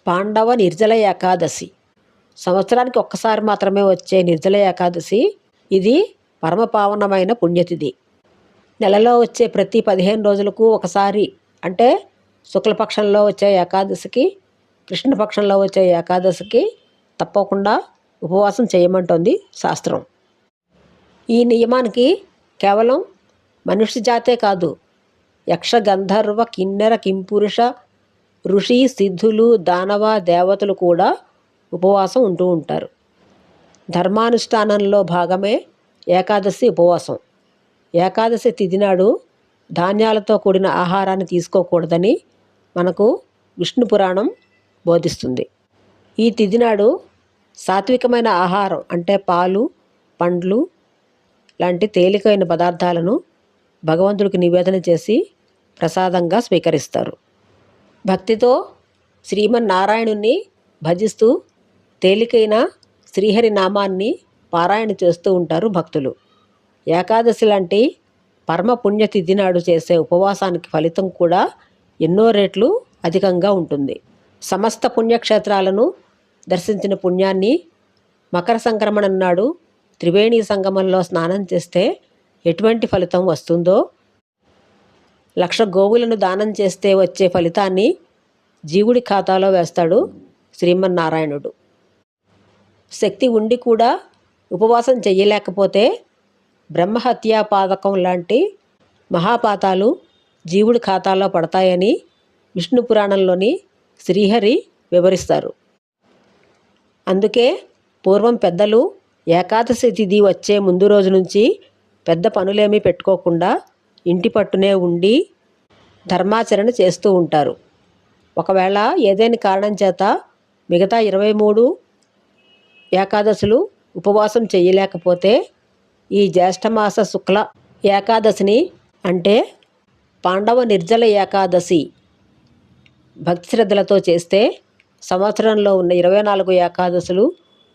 పాండవ నిర్జల ఏకాదశి సంవత్సరానికి ఒక్కసారి మాత్రమే వచ్చే నిర్జల ఏకాదశి. ఇది పరమపావనమైన పుణ్యతిథి. నెలలో వచ్చే ప్రతి 15 రోజులకు ఒకసారి, అంటే శుక్లపక్షంలో వచ్చే ఏకాదశికి, కృష్ణపక్షంలో వచ్చే ఏకాదశికి తప్పకుండా ఉపవాసం చేయమంటోంది శాస్త్రం. ఈ నియమానికి కేవలం మనుష్య జాతే కాదు, యక్ష గంధర్వ కిన్నెర కింపురుష ఋషి సిద్ధులు దానవ దేవతలు కూడా ఉపవాసం ఉంటూ ఉంటారు. ధర్మానుష్ఠానంలో భాగమే ఏకాదశి ఉపవాసం. ఏకాదశి తిథి నాడు ధాన్యాలతో కూడిన ఆహారాన్ని తీసుకోకూడదని మనకు విష్ణు పురాణం బోధిస్తుంది. ఈ తిథి నాడు సాత్వికమైన ఆహారం, అంటే పాలు, పండ్లు లాంటి తేలికైన పదార్థాలను భగవంతుడికి నివేదన చేసి ప్రసాదంగా స్వీకరిస్తారు. భక్తితో శ్రీమన్నారాయణుణ్ణి భజిస్తూ తేలికైన శ్రీహరి నామాన్ని పారాయణ చేస్తూ ఉంటారు భక్తులు. ఏకాదశి లాంటి పరమ పుణ్యతిథి నాడు చేసే ఉపవాసానికి ఫలితం కూడా ఎన్నో రెట్లు అధికంగా ఉంటుంది. సమస్త పుణ్యక్షేత్రాలను దర్శించిన పుణ్యాన్ని మకర సంక్రమణం నాడు త్రివేణి సంగమంలో స్నానం చేస్తే ఎటువంటి ఫలితం వస్తుందో, 1,00,000 గోవులను దానం చేస్తే వచ్చే ఫలితాన్ని జీవుడి ఖాతాలో వేస్తాడు శ్రీమన్నారాయణుడు. శక్తి ఉండి కూడా ఉపవాసం చెయ్యలేకపోతే బ్రహ్మహత్యా పాతకం లాంటి మహాపాతాలు జీవుడి ఖాతాలో పడతాయని విష్ణు పురాణంలోని శ్రీహరి వివరిస్తారు. అందుకే పూర్వం పెద్దలు ఏకాదశి తిథి వచ్చే ముందు రోజు నుంచి పెద్ద పనులేమీ పెట్టుకోకుండా ఇంటి పట్టునే ఉండి ధర్మాచరణ చేస్తూ ఉంటారు. ఒకవేళ ఏదైనా కారణం చేత మిగతా 23 ఏకాదశులు ఉపవాసం చేయలేకపోతే ఈ జ్యేష్ఠమాస శుక్ల ఏకాదశిని, అంటే పాండవ నిర్జల ఏకాదశి భక్తి శ్రద్ధలతో చేస్తే సంవత్సరంలో ఉన్న 24 ఏకాదశులు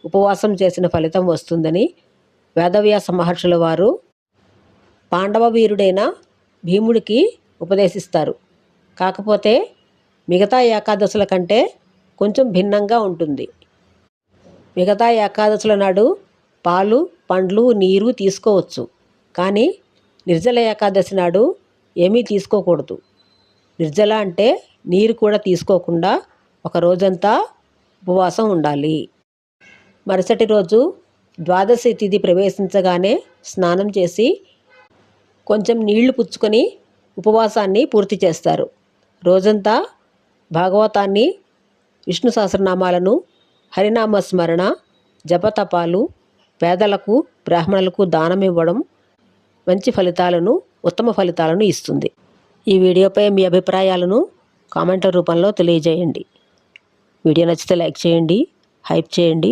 ఉపవాసం చేసిన ఫలితం వస్తుందని వేదవ్యాస మహర్షుల వారు పాండవ వీరుడైన భీముడికి ఉపదేశిస్తారు. కాకపోతే మిగతా ఏకాదశుల కంటే కొంచెం భిన్నంగా ఉంటుంది. మిగతా ఏకాదశుల నాడు పాలు, పండ్లు, నీరు తీసుకోవచ్చు. కానీ నిర్జల ఏకాదశి నాడు ఏమీ తీసుకోకూడదు. నిర్జల అంటే నీరు కూడా తీసుకోకుండా ఒక రోజంతా ఉపవాసం ఉండాలి. మరుసటి రోజు ద్వాదశి తిథి ప్రవేశించగానే స్నానం చేసి కొంచెం నీళ్లు పుచ్చుకొని ఉపవాసాన్ని పూర్తి చేస్తారు. రోజంతా భాగవతాన్ని, విష్ణు సహస్రనామాలను, హరినామ స్మరణ, జపతపాలు, పేదలకు బ్రాహ్మణులకు దానం ఇవ్వడం మంచి ఫలితాలను, ఉత్తమ ఫలితాలను ఇస్తుంది. ఈ వీడియోపై మీ అభిప్రాయాలను కామెంట్ల రూపంలో తెలియజేయండి. వీడియో నచ్చితే లైక్ చేయండి, హైప్ చేయండి,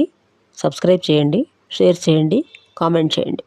సబ్స్క్రైబ్ చేయండి, షేర్ చేయండి, కామెంట్ చేయండి.